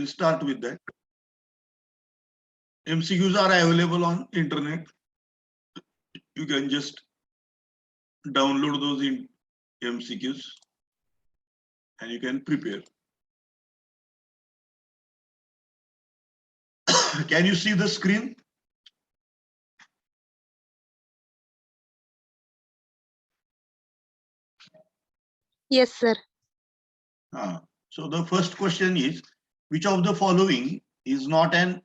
we'll start with that. MCQs are available on internet. You can just download those in MCQs and you can prepare. Can you see the screen? Yes, sir. So the first question is, which of the following is not an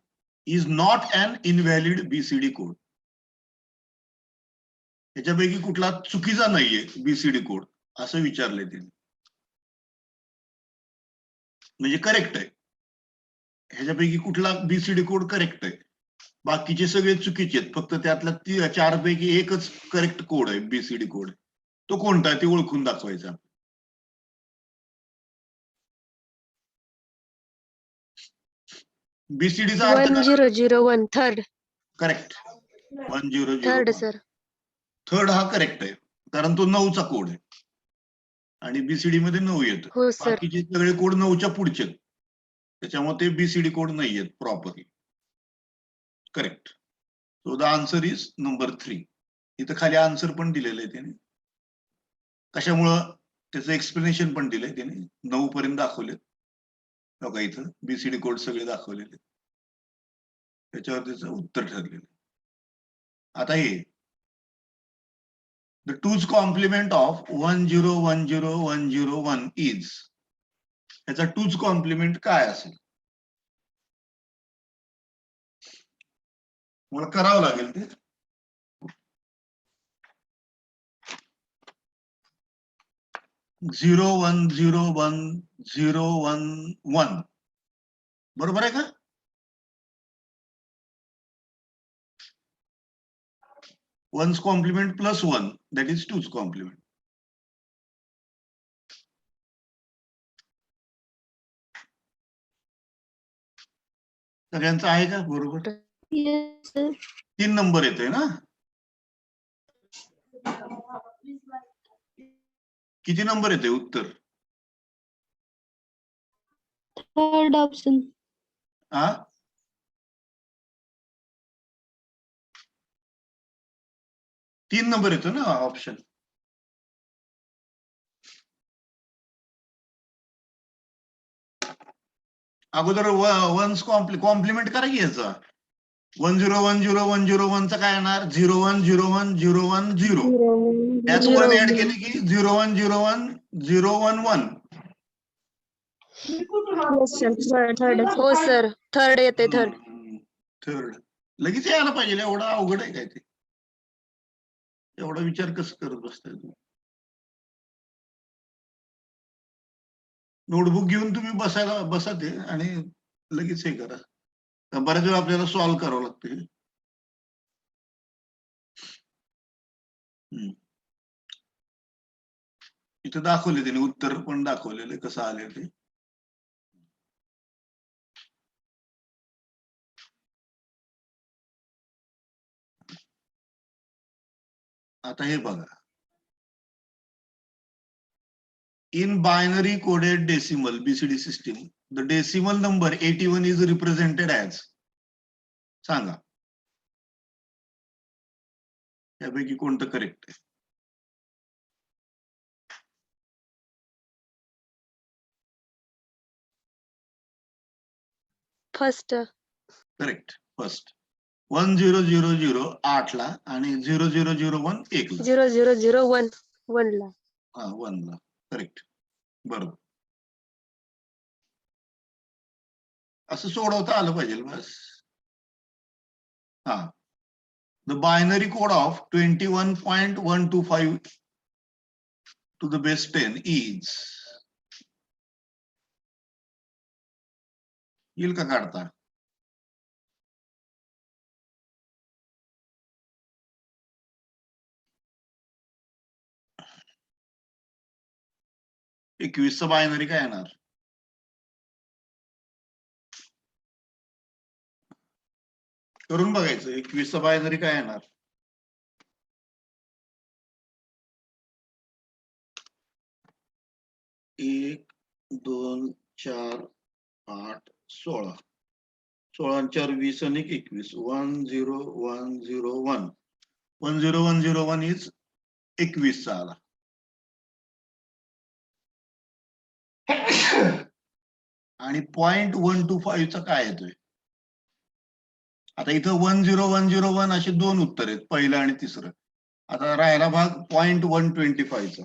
invalid BCD code? याच्यापैकी कुठला चुकीचा नाहीये BCD code असं विचारलंय त्यांनी. म्हणजे correct आहे. ह्याच्यापैकी कुठला BCD code correct आहे, बाकीचे सगळे चुकीचे आहेत. फक्त त्यातल्या 4 पैकी एकच करेक्ट कोड आहे, बीसीडी कोड. तो कोणता आहे ते ओळखून दाखवायचा. बीसीडीचा अर्थ 1001 third. Correct. 1001 third sir. Third हा करेक्ट आहे, कारण तो 9चा कोड आहे आणि बीसीडी मध्ये 9 येतं. हो सर. बाकीचे सगळे कोड 9च्या पुढचे आहेत, त्याच्यामुळे ते बीसीडी कोड नाही आहेत properly. Correct. So the answer is number 3. इथं खाली आन्सर पण दिलेलं आहे त्याने, कशामुळं त्याचं एक्सप्लेनेशन पण दिलंय त्याने. 9 पर्यंत दाखवले बघा, इथं बीसीडी कोड सगळे दाखवलेले, त्याच्यावर त्याचं उत्तर ठरलेलं. आता हे the 2's complement of 10101001 is, याचा 2's complement काय असेल? मला करावं लागेल ते. Zero one zero one zero one one बरोबर आहे का? One's complement plus 1, that is 2's complement. सगळ्यांचं आहे का बरोबर? 3 नंबर येतोय ना? किती नंबर येते उत्तर? Third option. 3 नंबर येतो ना ऑप्शन. अगोदर वन्स कॉम्प्लिमेंट करा की याचा. 10101001 चा काय येणार? 01010110. त्यात 1 ऍड केली की 01010111. हो सर, थर्ड येते. थर्ड लगेच यायला पाहिजे. एवढं अवघड आहे काय ते? एवढा विचार कसं करत बसताय तुम्ही? नोटबुक घेऊन तुम्ही बसा ते आणि लगेच हे करा. बऱ्याच वेळा आपल्याला सॉल्व्ह करावं लागते. इथं दाखवले त्याने, उत्तर पण दाखवलेले कसं आले ते. आता हे बघा, in binary coded decimal BCD system, the decimal number 81 is represented as. सांगा यापैकी कोणतं करेक्ट आहे? फर्स्ट. करेक्ट. फर्स्ट. 1000 8 ला आणि 0001 1 ला. 0001 1 ला. 1 ला. करेक्ट. बरोबर. असं सोडवता आलं पाहिजे बस. The binary code of 21.125 to the base 10 is. येईल का काढता? एकवीसचा बायनरी काय येणार? करून बघायचं. 21चा बायनरी काय येणार? 1 2 4 8 16. 16 आणि 4 20 आणि 21. 10101. 10101 इज 21 चा आला. आणि 0.125 चा काय येतोय? आता इथं 10101 असे दोन उत्तर आहेत, पहिलं आणि तिसरं. आता राहिला भाग 0.125 चा.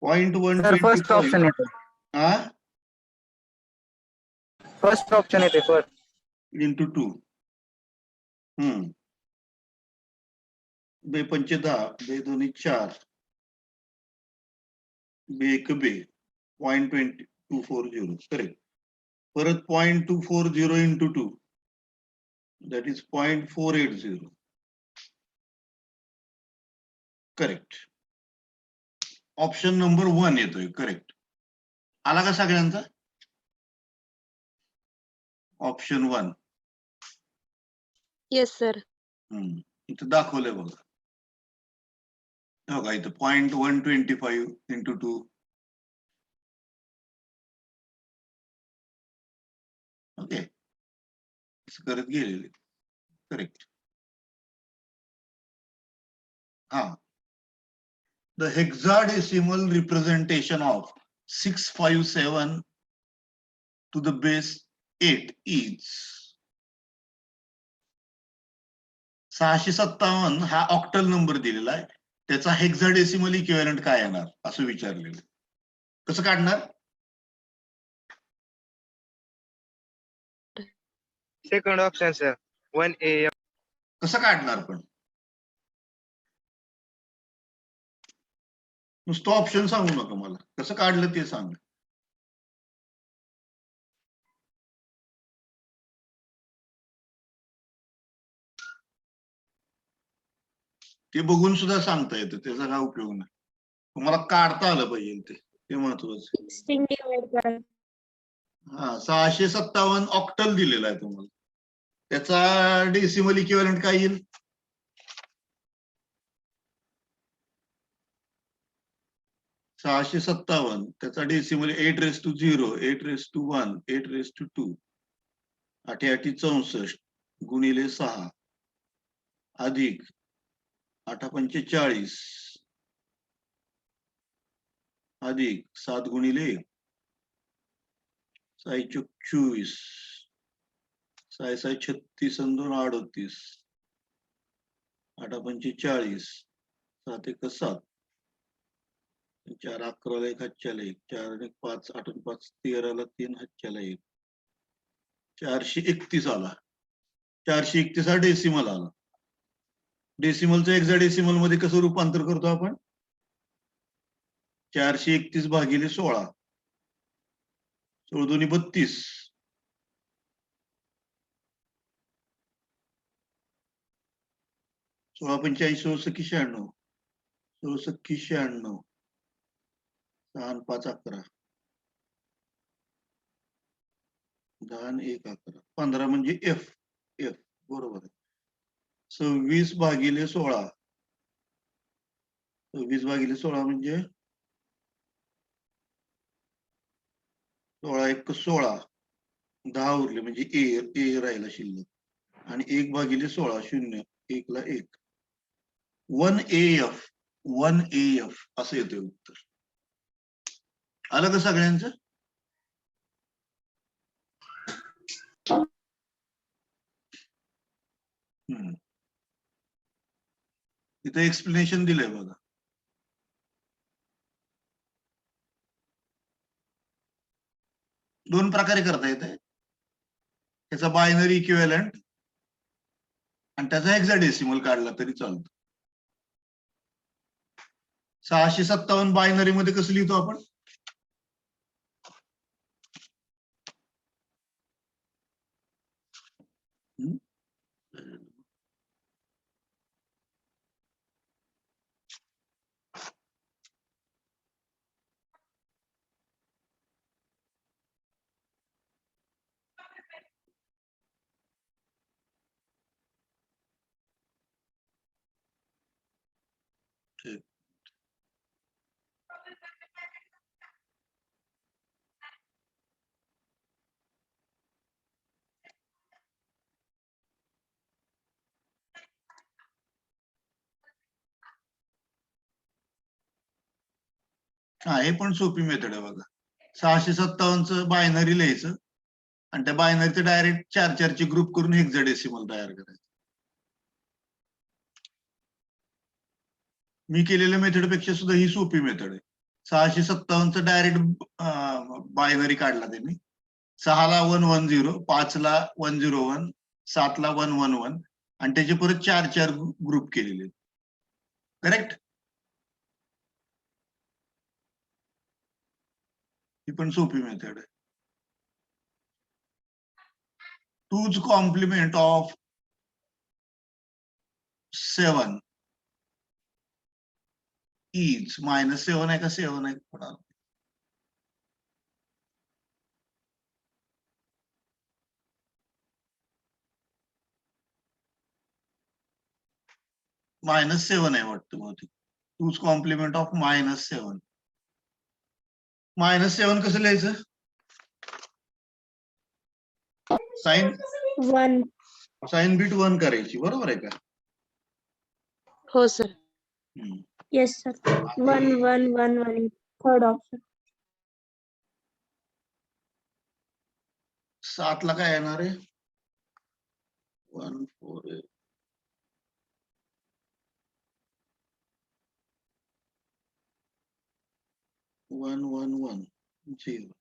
फर्स्ट 0.125 ऑप्शन येते. हा फर्स्ट ऑप्शन येते फर्स्ट. इंटू 2. बे 5 10, बे 2 4, बे 1 बे 0.240. करेक्ट. परत 0.240 into 2, that is 0.480. Correct. Option number 1 येतोय. करेक्ट. आला का सगळ्यांचा? ऑप्शन 1. Yes sir. इथं दाखवलंय बघा. बघा इथं 0.125 इंटू 2. ओके, करत गेलेले. करेक्ट. हा, the hexadecimal representation of 657 to the base 8 is 657 हा ऑक्टल नंबर दिलेला आहे. त्याचा हेक्साडेसिमल इक्विव्हॅलंट काय येणार असं विचारलेलं. कसं काढणार? Second option sir. 1A. कसं काढणार पण? नुसतं ऑप्शन सांगू नका मला, कसं काढलं ते सांग. ते बघून सुद्धा सांगता येतं, त्याचा काय उपयोग नाही. तुम्हाला काढता आलं पाहिजे ते महत्वाचं. 16 डिवाइड करा. हा, 657 ऑक्टल दिलेला आहे तुम्हाला. त्याचा डेसिमल इक्विव्हॅलंट काय येईल? 657 त्याचा डेसिमल 8⁻0, 8⁻1, 8⁻2, 8 8 64 गुणिले 6 अधिक 8 5 40 अधिक 7 गुणिले 1, 6 चौक 24, 6 6 36 आणि 2 38, 8 5 40, 7 1 7, 4 11 1 हातच्याला 1, 4 1 5, 8 5 13 3 हातच्याला 1, 431 आला. 431 हा डेसिमल आला. डेसिमलचं हेक्साडेसिमल मध्ये कसं रूपांतर करतो आपण? 431 भागिले 16, 16 2 32, 16 85 16 96, 16 96, 6 5 11, 10 1 11, 15 म्हणजे एफ. बरोबर आहे. 26 भागिले 16, 26 भागिले 16 म्हणजे 16 1 16, 10 उरले म्हणजे ए राहिला शिल्लक. आणि 1 भागिले 16 0, 1 ला 1. 1AF 1AF असं येते उत्तर. आलं का सगळ्यांचं? इथे एक्सप्लेनेशन दिलंय बघा. दोन प्रकारे करता येते. त्याचा बायनरी इक्विव्हॅलंट आणि त्याचा हेक्साडेसिमल काढला तरी चालतो. 657 बायनरी मध्ये कसं लिहितो आपण? हा हे पण सोपी मेथड आहे बघा. 657चं बायनरी लिहायचं आणि त्या बायनरीचं डायरेक्ट 4 चे ग्रुप करून हेक्साडेसिमल तयार करायचं. मी केलेल्या मेथड पेक्षा सुद्धा ही सोपी मेथड आहे. 657चं डायरेक्ट बायनरी काढला त्यांनी. 6ला 110, 5ला 101, 7ला 111 आणि त्याचे परत 4 ग्रुप केलेले. करेक्ट. ही पण सोपी मेथड आहे. 2's कॉम्प्लिमेंट ऑफ 7 is -7 आहे का 7 आहे? -7 आहे वाटतं बहुतेक. 2's complement of -7. -7 कसं लिहायचं? साइन बीट 1 करायची, बरोबर आहे का? हो sir. Yes, sir. 1, 1, 1, 1. Third option. 7ला काय येणार आहे? 1 4 1 1 1 0.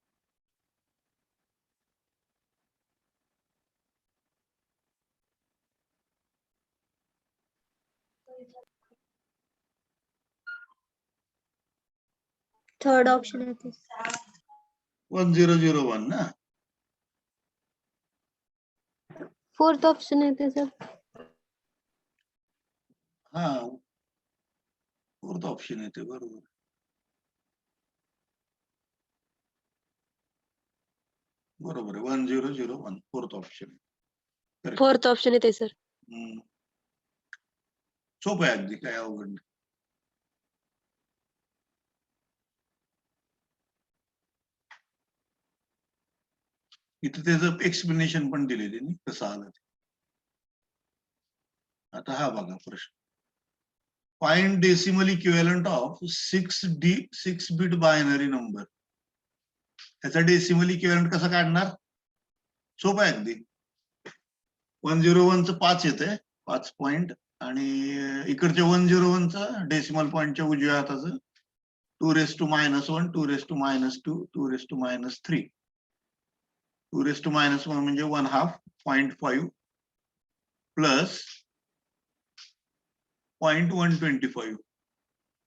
Third option is this. 1001 ना. फोर्थ ऑप्शन येते सर. हा फोर्थ ऑप्शन येते, बरोबर. बरोबर आहे. 1001 फोर्थ ऑप्शन. फोर्थ ऑप्शन येते सर. सोपं आहे अगदी, काय अवघड नाही. इथं त्याचं एक्सप्लेनेशन पण दिले त्यांनी कसं आलं ते. आता हा बघा प्रश्न. Find decimal equivalent of 6 bit binary number. त्याचा डेसिमल इक्विव्हॅलंट कसा काढणार? सोपं आहे अगदी. 101चं 5 येते, 5 पॉइंट, आणि इकडच्या 101चं डेसिमल पॉइंटच्या उजव्या हाताचं 2⁻⁻1, 2⁻², 2⁻³ 2⁻1 म्हणजे 1/2, 0.5 प्लस 0.125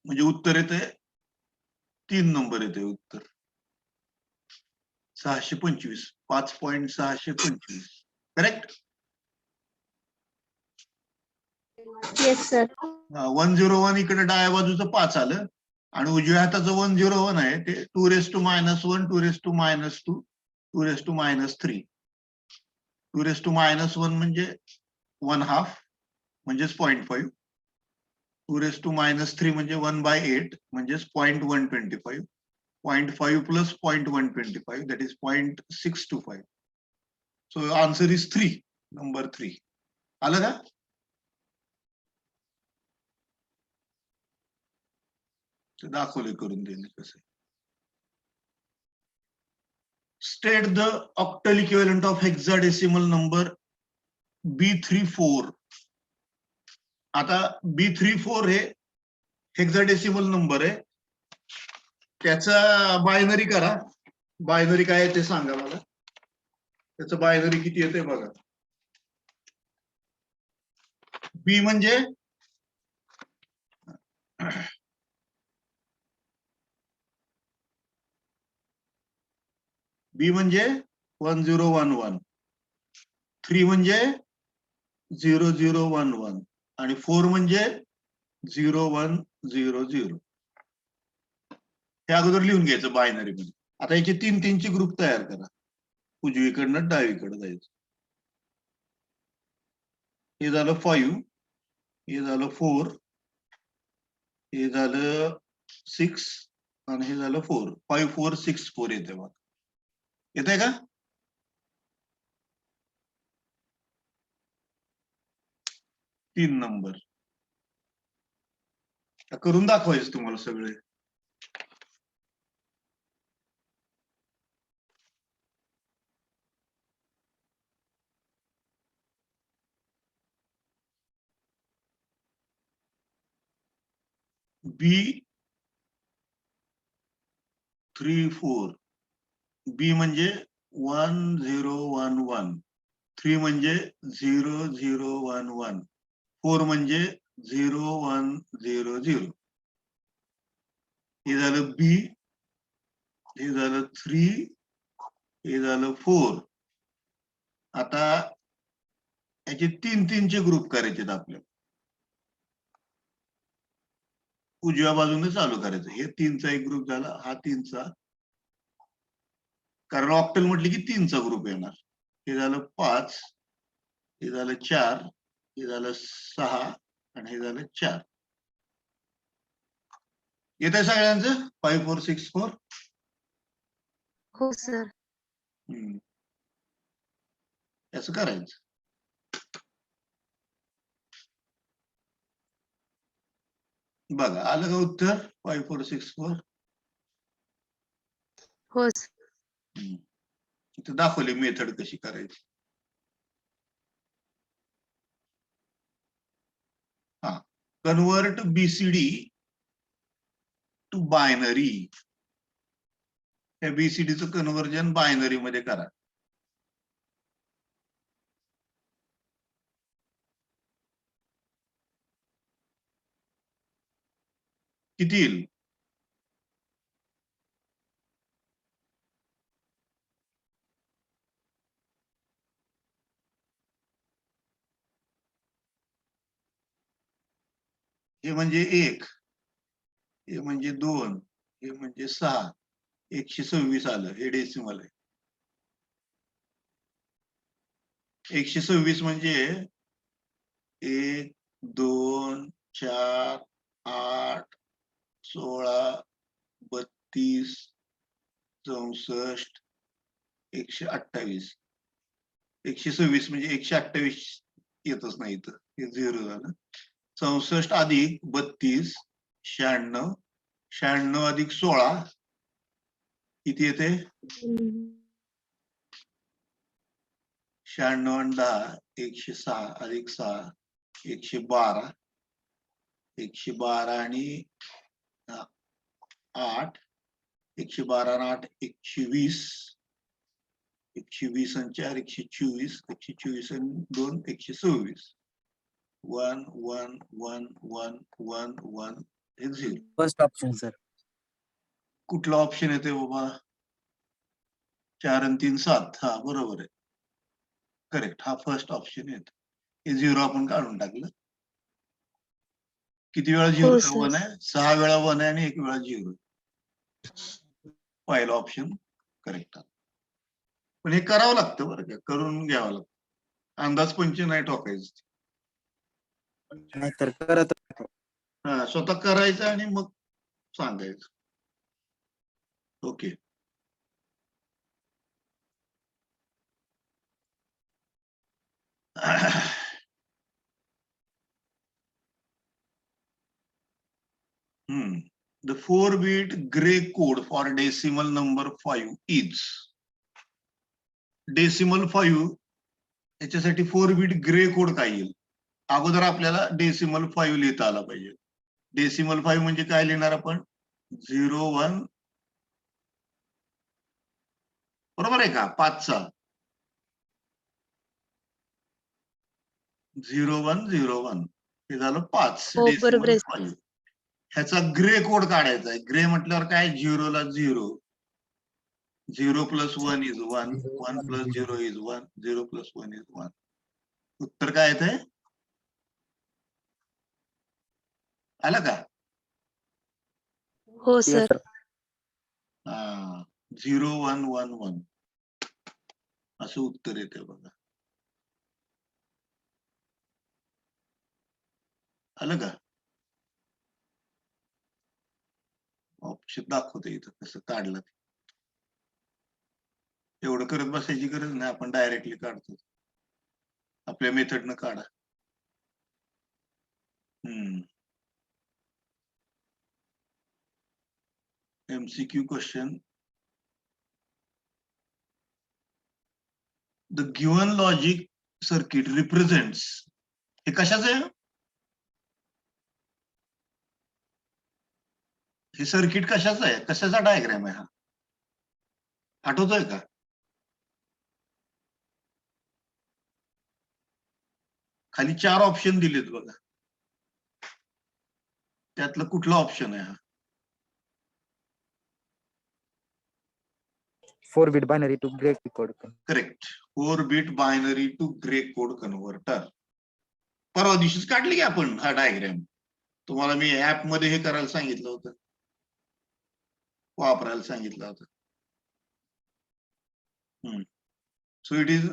म्हणजे उत्तर येते 3 नंबर येते उत्तर 625, 5.625. करेक्ट. Yes, sir. 101 इकडे डाव्या बाजूचं 5 आलं आणि उजव्या हाताचं 101 आहे ते 2⁻1, 2⁻², 2⁻3. 2⁻1 म्हणजे 1/2 म्हणजेच 0.5, 2⁻³ म्हणजे 1/8 म्हणजेच 0.125, 0.5 plus 0.125 that is 0.625. So answer is 3, number 3. आलं का? ते दाखवले करून देणे कसं. State the octal equivalent of hexadecimal number B34. आता B34 हे हेक्साडेसिमल नंबर आहे. त्याचा बायनरी करा. बायनरी काय आहे ते सांगा मला. त्याचं बायनरी किती येते बघा. बी म्हणजे बी म्हणजे 1011, 3 म्हणजे 0011 आणि 4 म्हणजे 0100. हे अगोदर लिहून घ्यायचं बायनरी मध्ये. आता याचे 3 चे ग्रुप तयार करा. उजवीकडनं डावीकडे जायचं. हे झालं 5, हे झालं 4, हे झालं 6 आणि हे झालं 4. 5464 येते बघ. येत आहे का? तीन नंबर करून दाखवायचं तुम्हाला सगळे. B 3 4. B म्हणजे 1 0 1 1. 3 म्हणजे 0 0 1 1. 4 म्हणजे 0 1 0 0. हे झालं B, हे झालं 3, हे झालं 4. आता याचे 3-3चे ग्रुप करायचे आपल्याला. उजव्या बाजूने चालू करायचं. हे 3चा एक ग्रुप झाला, हा 3चा. कारण ऑक्टल म्हटली की 3चा ग्रुप येणार. हे झालं 5, हे झालं 4, हे झालं 6 आणि हे झालं 4. येत आहे सगळ्यांचं 5 4 6 4. हो सर. असं करायचं. बघा आलं का उत्तर 5 4 6 4. हो सर. इथं दाखवली मेथड कशी करायची. हा, कन्वर्ट BCD टू बायनरी. या BCDचं कन्व्हर्जन बायनरी मध्ये करा. किती येईल? हे म्हणजे 1, हे म्हणजे 2, हे म्हणजे 6, 126 आलं. हे डेसिमल आहे. 126 म्हणजे 1 2 4 8 16 32 64 128. 126 म्हणजे 128 येतच नाही इथं. हे 0 झालं. 64 अधिक 32 96. 96 अधिक 16 किती येते? 96 आणि 10 106 अधिक 6 112. 112 आणि 8 112 आणि 8 120. 120 आणि 4 124. 124 आणि 2 126. 1 1 1 1 1 1 हे 0. First option sir. कुठला ऑप्शन येते बाबा? 4 आणि 3 7. हा बरोबर आहे. करेक्ट. हा फर्स्ट ऑप्शन येतो. हे 0 आपण काढून टाकलं. किती वेळा 0 हो, सर. 1 आहे? 6 वेळा 1 आहे आणि 1 वेळा 0. पहिला ऑप्शन करेक्ट. पण हे करावं लागतं बरं का, करून घ्यावं लागतं. अंदाज पंच नाही ठोकायचं. नाहीतर करत हा, स्वतः करायचं आणि मग सांगायचं. Okay. The 4-bit gray code for decimal number 5 is. Decimal 5 याच्यासाठी 4-bit ग्रे कोड काय येईल? अगोदर आपल्याला डेसिमल 5 लिहिता आला पाहिजे. डेसिमल 5 म्हणजे काय लिहिणार आपण? 0 1. बरोबर आहे का? 5चा 0 1 0 1 हे झालं 5. हो, बरोबर डेसिमल आहे. 5. ह्याचा ग्रे कोड काढायचा आहे. ग्रे म्हटल्यावर काय? 0 ला 0. 0 plus 1 is 1. 1 plus 0 is 1. 0 plus 1 is 1. उत्तर काय येतंय? आलं का? हो सर. 0 1 1 1 असं उत्तर येते बघा. आलं का? ऑप्शन दाखवते इथं कसं काढलं. एवढं करत बसायची गरज नाही, आपण डायरेक्टली काढतो. आपल्या मेथडनं काढा. MCQ question. The given logic circuit represents. हे कशाचं आहे? हे सर्किट कशाचं आहे, कशाचा डायग्राम आहे हा, आठवतोय का? खाली 4 ऑप्शन दिलेत बघा, त्यातलं कुठला ऑप्शन आहे हा? 4-bit binary to gray code. Correct, 4 bit binary to gray code converter. परवा दिवशीच काढली की आपण हा डायग्राम, तुम्हाला मी ऍप मध्ये हे करायला सांगितलं होतं, वापरायला सांगितलं होतं. So it is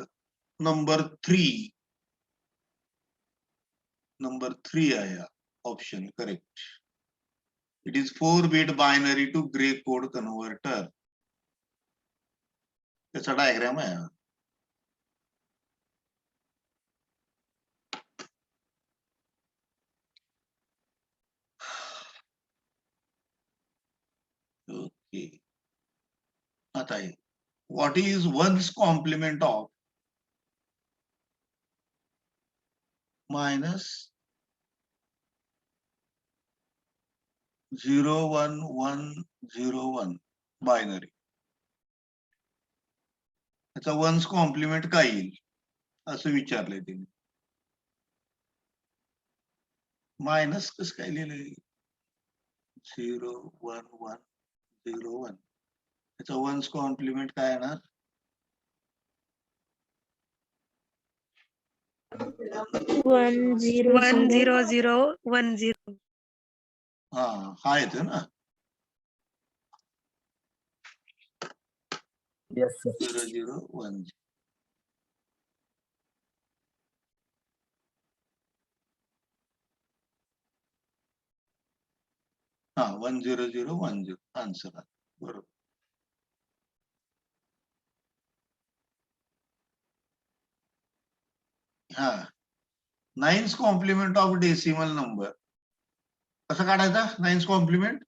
number 3. Number 3 आहे option correct. It is 4 bit binary to gray code converter. त्याचा डायग्राम आहे. ओके, आता आहे what is one's complement of -01101 binary. त्याचा वन्स कॉम्प्लिमेंट काय येईल असं विचारलंय त्यांनी. मायनस कसं काय लिहिलंय, 01101. त्याचा वन्स कॉम्प्लिमेंट काय येणार? 10010. हा येतो ना, Yes, sir. 0010. हा 10010 आन्सर आहे बरोबर. हा, 9th complement of decimal number कसं काढायचा? 9th कॉम्प्लिमेंट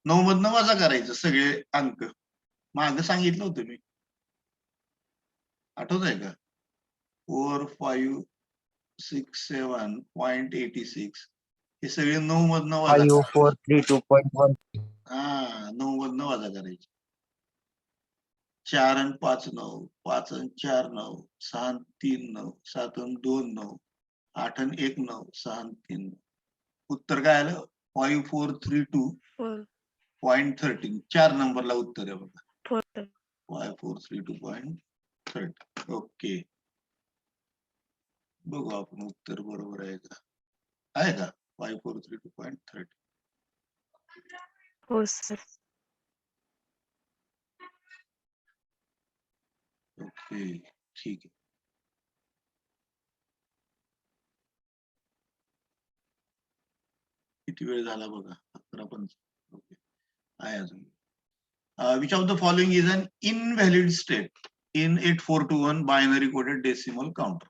9 मधनं वजा करायचं सगळे अंक. मागे सांगितलं होतं मी, आठवत आहे का? 4567.86 हे सगळे 9 मधनं वजा. 5432.1. हा, 9 मधनं वजा करायचे. 4 आणि 5 9, 5 आणि 4 9, 6 आणि 3 9, 7 आणि 2 9, 8 आणि 1 9, 6 आणि 3 9. उत्तर काय आलं? 5432.13. 4 नंबरला उत्तर आहे बघा, 5432.13. ओके, बघू आपण उत्तर बरोबर आहे का. 5432.13. हो सर. ओके, ठीक आहे. किती वेळ झाला बघा, 11:15. ओके, आहे अजून. Which of the following is an invalid state in 8421 binary coded decimal counter.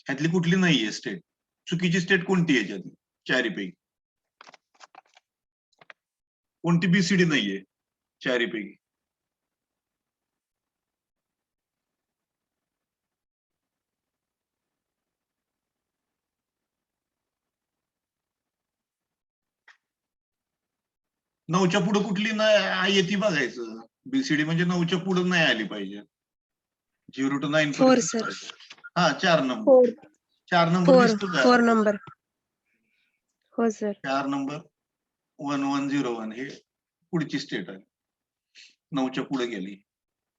ह्यातली कुठली नाहीये स्टेट? चुकीची स्टेट कोणती आहे याच्यातली चारीपैकी? कोणती बीसीडी नाहीये चारीपैकी? नऊच्या पुढे कुठली नाही येते बघायचं. बीसीडी म्हणजे 9च्या पुढे नाही आली पाहिजे. 0 to 9 4 सर. हा, 4 नंबर. 4 नंबर दिसतो का? 4 नंबर. हो सर. 4 नंबर 1101 हे पुढची स्टेट आहे, 9च्या पुढे गेली.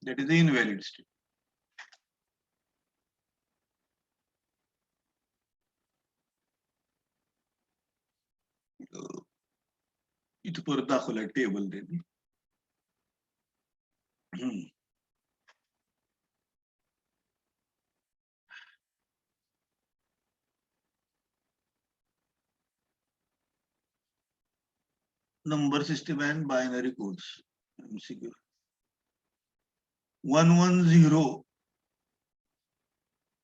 That is the invalid state. इथं परत दाखवलाय टेबल त्यांनी. Number system and binary codes. MCQ 110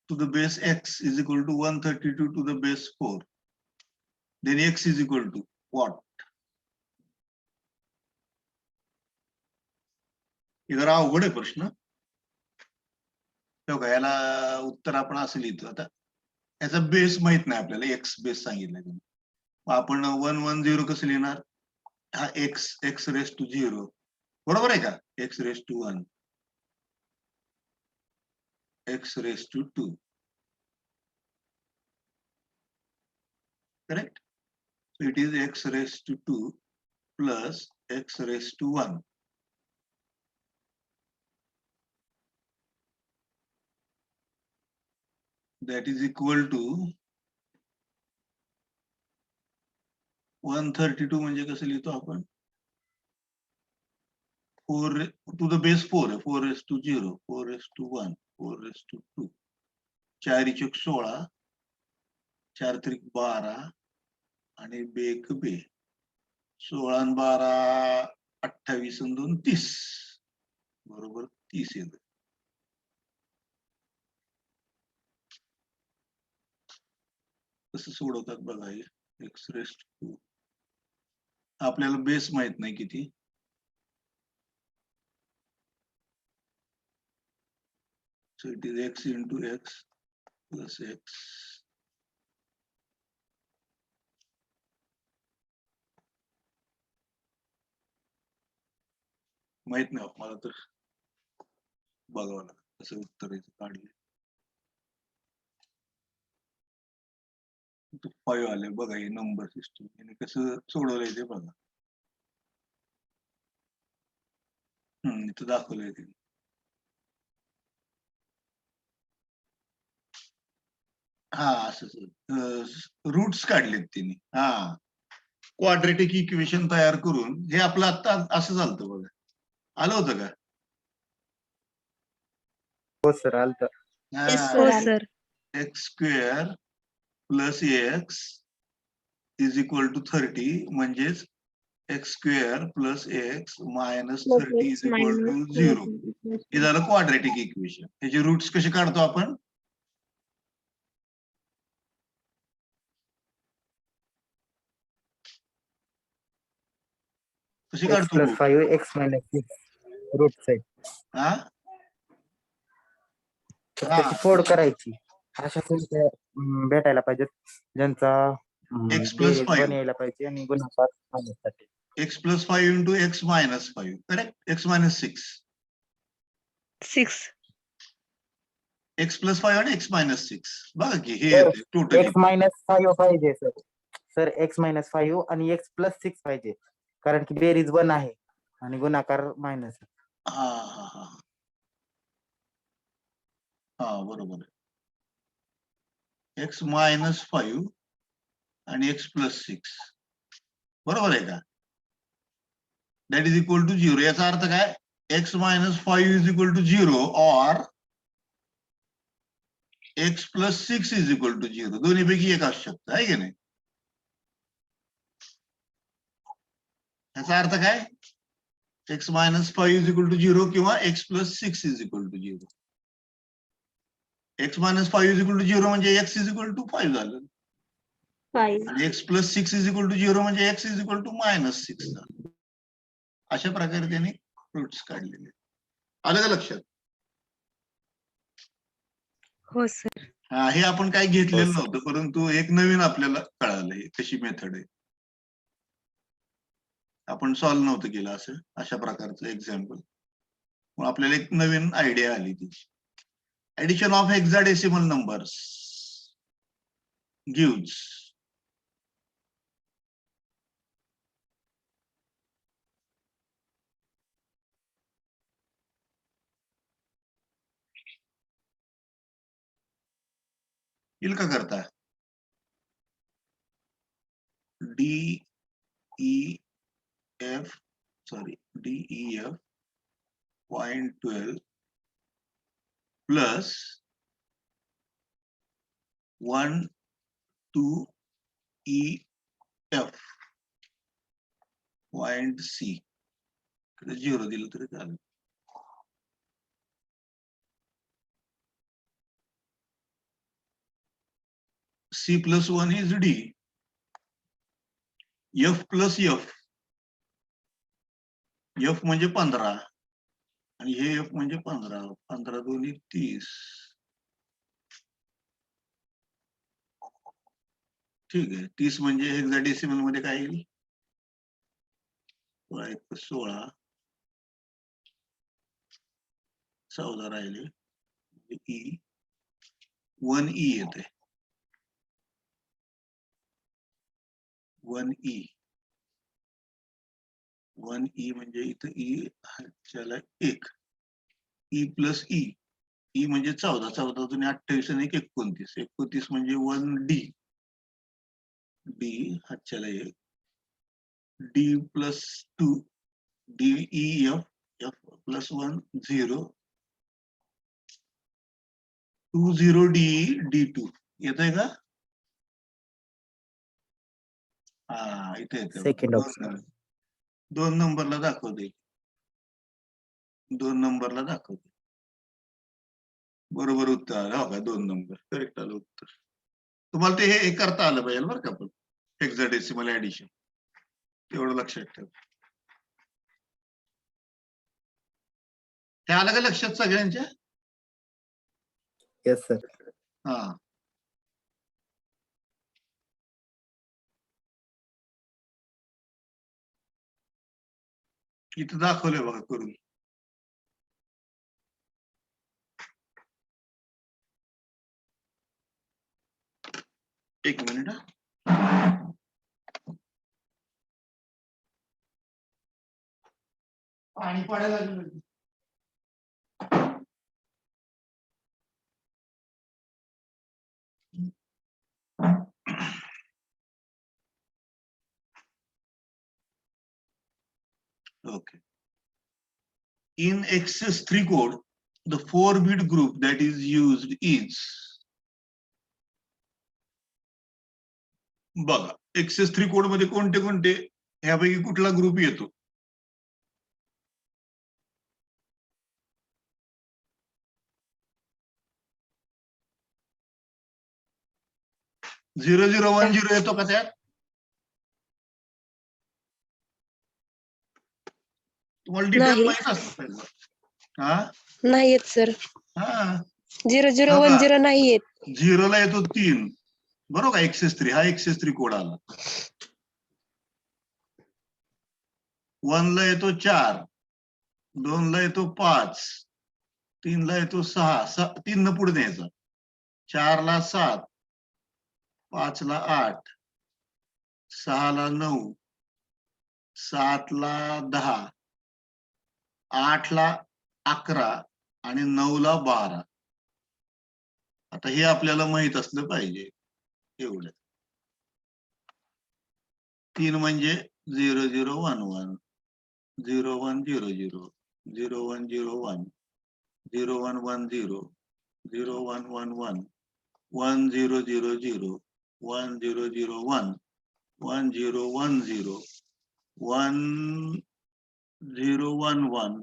to the base x is equal to 132 to the base 4. Then x is equal to what? जरा अवघड आहे प्रश्न. याला उत्तर आपण असं लिहितो. आता याचा बेस माहित नाही आपल्याला, एक्स बेस सांगितलं. आपण 110 कसं लिहिणार? हा एक्स रेस टू 0 बरोबर आहे का? X raise to 1, x raise to 2, correct? So it is x raised to 2 plus x raised to 1. That is equal to 132 म्हणजे कसं लिहितो आपण? 4 to the base 4 आहे, 4 raised to 0, 4 raised to 1, 4 raised to 2, 4 चौक 16, 4 त्रिक 12 आणि बेक बे 16 आणि 12 28 आणि 2 30 बरोबर 30 येतं. कसं सोडवतात बघा हे एक्स रेस्ट टू. आपल्याला बेस माहित नाही किती. So it is x into x plus x. माहित नाही मला तर बघावं लागेल कसं उत्तर काढले. 5 आले बघा हे नंबर सिस्टम आणि कसं सोडवलंय ते बघा. इथं दाखवलंय ते. हा असं रूट्स काढलेत तिने. हा क्वाड्रेटिक इक्वेशन तयार करून हे आपलं आता असं चालतं बघा. आलं होतं का? हो सर आलत. हो sir. X square plus x is equal to 30 म्हणजेच x square plus x minus 30 is equal to 0. हे झालं क्वाड्रेटिक इक्वेशन. त्याचे रूट्स कसे काढतो आपण? कशी एक्स काढतो plus root? 5 x minus 6 roots आहे. हा त्याची फोड करायची. अशा संख्या भेटायला पाहिजेत ज्यांचा X plus बेरीज 5. 1 यायला पाहिजे आणि गुणाकार आणण्यासाठी. x plus 5 into x minus 5, correct? x minus 6. 6. x plus 5 आणि x minus 6. बघा की हे येते टोटली. एक्स मायनस 5 पाहिजे सर. सर एक्स मायनस 5 आणि एक्स प्लस 6 पाहिजे कारण की बेरीज 1 आहे आणि गुणाकार मायनस. हा हा हा हा बरोबर आहे. x minus 5 आणि x plus 6 बरोबर आहे का? That is equal to 0. याचा अर्थ काय? x minus 5 is equal to 0 or x plus 6 is equal to 0. दोन्हीपैकी एक असू शकतं आहे की नाही? याचा अर्थ काय? x minus 5 is equal to 0 किंवा x plus 6 is equal to 0. x minus 5 is equal to 0 म्हणजे x इज इक्वल टू 5 झालं. 5. आणि x plus 6 is equal to 0 म्हणजे x is equal to minus 6 झालं. अशा प्रकारे त्यांनी रूट्स काढलेले. आलं का लक्षात? हो सर. हा हे आपण काय घेतलेलं नव्हतं परंतु एक नवीन आपल्याला कळालं हे कशी मेथड आहे. आपण सॉल्व्ह नव्हतं केलं असं अशा प्रकारचं एक्झाम्पल. मग आपल्याला एक नवीन आयडिया आली ती. Addition of hexadecimal numbers gives येईल का करता? DEF 0.12 plus 1 to EF point C. 0 दिलं तरी चालेल. C plus 1 is D. F plus F. F म्हणजे 15 आणि हे F म्हणजे 15. 15 दोन्ही 30. ठीक आहे. 30 म्हणजे हेक्साडेसिमल मध्ये काय येईल? 16 14 राहिले ई 1E येते 1E म्हणजे इथं ई ह्याच्याला 1 ई प्लस ई म्हणजे 14 14 28 आणि 29 म्हणजे 1D डी हातच्याला 1 D plus 2 D E F plus 1 0 2 0 D D2 येत आहे का? हा इथे येते सेकंड ऑप्शन. 2 नंबरला दाखवते 2 नंबरला दाखवते बरोबर उत्तर आलं हो का 2 नंबर करेक्ट आलं उत्तर. तुम्हाला ते हे करता आलं पाहिजे बरं का पण हेक्साडेसिमल ऍडिशन तेवढं लक्षात ठेव. हे आलं का लक्षात सगळ्यांच्या? Yes sir. हा इथं दाखवलंय बघा करून. एक मिनिट पाणी पडायला लागलं. Okay. In XS3 code, the 4-bit group that is used is बघा XS3 कोड मध्ये कोणते कोणते ह्यापैकी कुठला ग्रुप येतो? 0010 येतो का त्यात? तुम्हाला डिटेल नाही. माहित असतं पहिलं. हा नाही येत सर. हा 0010 नाही येत. 0 ला येतो 3 बरोबर का? XS3 हा XS3 कोड आला. 1 ला येतो 4 2 ला येतो 5 3 ला येतो 6 3 न पुढे न्यायचा 4 ला 7 5 ला 8 6 ला 9 7 ला 10 8 ला 11 आणि 9 ला 12. आता हे आपल्याला माहित असलं पाहिजे एवढं. 3 म्हणजे 0011 0100 0101 0110 0111 1000 1001 1010 1011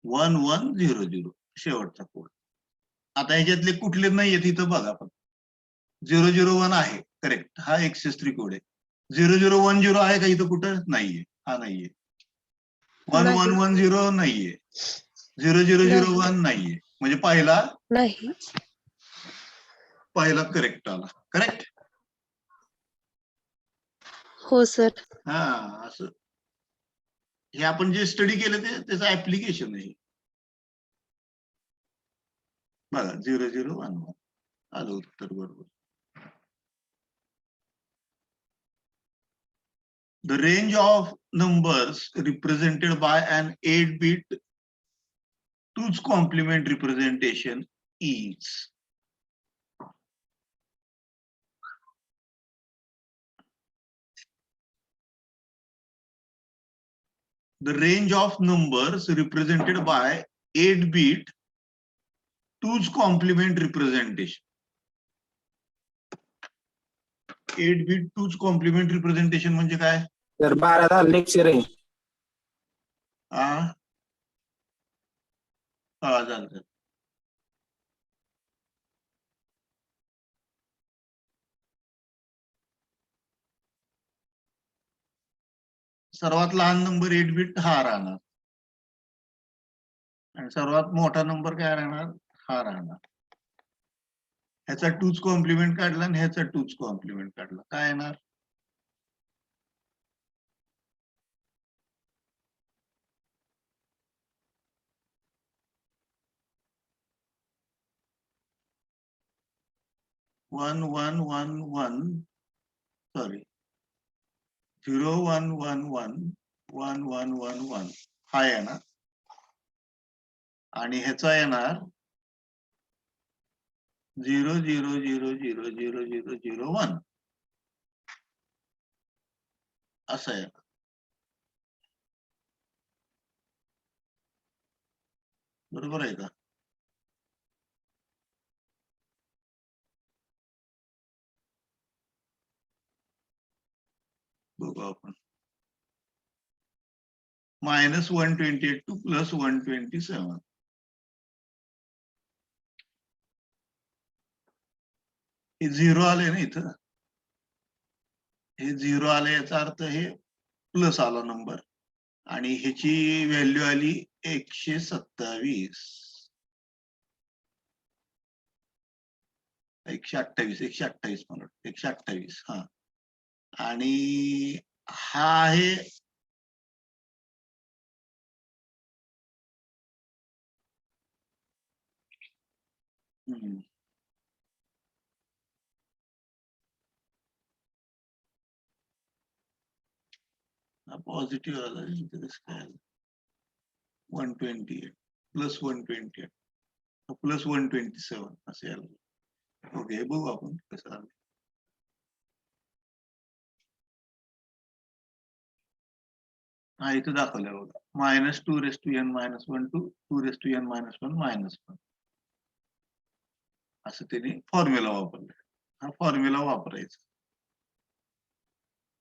1100 शेवटचा कोड. आता ह्याच्यातले कुठले नाहीयेत इथं बघा आपण. 001 आहे करेक्ट हा XS3 कोड आहे. 0010 आहे का इथं कुठं? नाहीये हा नाहीये. 1110 नाहीये. 0001 नाहीये म्हणजे नाही. पहिला करेक्ट आला. करेक्ट? हो सर. हा असं हे आपण जे स्टडी केलं ते त्याचं ऍप्लिकेशन आहे. बघा 0011 आलं उत्तर बरोबर. The range of numbers represented by an 8-bit 2's complement representation is the range of numbers represented by 8-bit 2's complement representation. 8-bit 2's complement representation म्हणजे काय? तर 12 लेक्चर आहे. हा चालतं. सर्वात लहान नंबर 8-bit हा राहणार आणि सर्वात मोठा नंबर काय राहणार? हा राहणार. ह्याचा 2's कॉम्प्लिमेंट काढला आणि ह्याचा 2's कॉम्प्लिमेंट काढला काय येणार? 1 1 1 1 सॉरी 0 1 1 1 1 1 1 1 हा येणार आणि ह्याचा येणार 0 0 0 0 0 0 0 1 असं आहे. बरोबर आहे का? बघू आपण. -128 टू +127. हे 0 आले ना इथं. हे 0 आले याचा अर्थ हे प्लस आला नंबर आणि ह्याची व्हॅल्यू आली 127. 128 मला वाटतं 128 हा. आणि हा आहे पॉझिटिव्ह आला काय 128 +128 +127 असे आलं. ओके बघू आपण कसं आलं. हा इथं दाखवलं बघा -2n - 1 to 2n - 1 -1 असं त्याने फॉर्म्युला वापरला. हा फॉर्म्युला वापरायचा.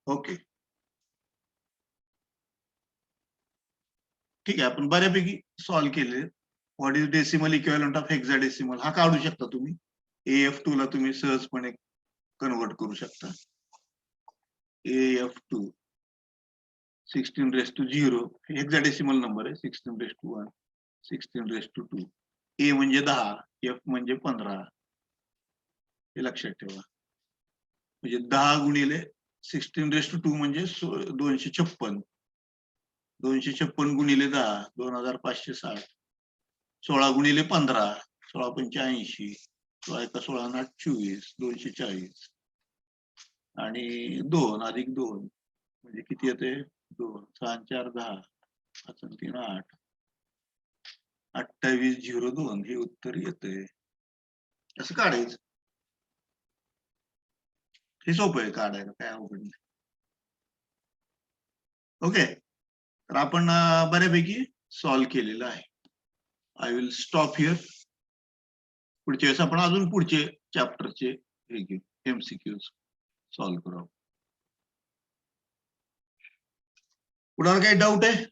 ओके ठीक आहे. आपण बऱ्यापैकी सॉल्व्ह केले. What is decimal equivalent of hexadecimal हा काढू शकता तुम्ही. AF2 ला तुम्ही सहजपणे कन्वर्ट करू शकता. AF2 16⁻0 हेक्साडेसिमल नंबर आहे. 16⁻1 16⁻2 A म्हणजे 10 F म्हणजे 15 हे लक्षात ठेवा. म्हणजे 10 गुणिले 16⁻2 म्हणजे 256 256 गुणिले 10 2560 16 गुणिले 15 16 85 16 16 24 240 आणि 2 अधिक 2 म्हणजे किती येते 2 6 4 10 5 3 8 2802 हे उत्तर येते. असं काढायचं. हे सोपं आहे काढायला काय अवघड नाही. ओके तर आपण बऱ्यापैकी सॉल्व्ह केलेलं आहे. I will stop here. पुढच्या वेळेस आपण अजून पुढचे चॅप्टरचे हे घेऊ MCQs सॉल्व्ह करू. कुणाला काही डाऊट आहे?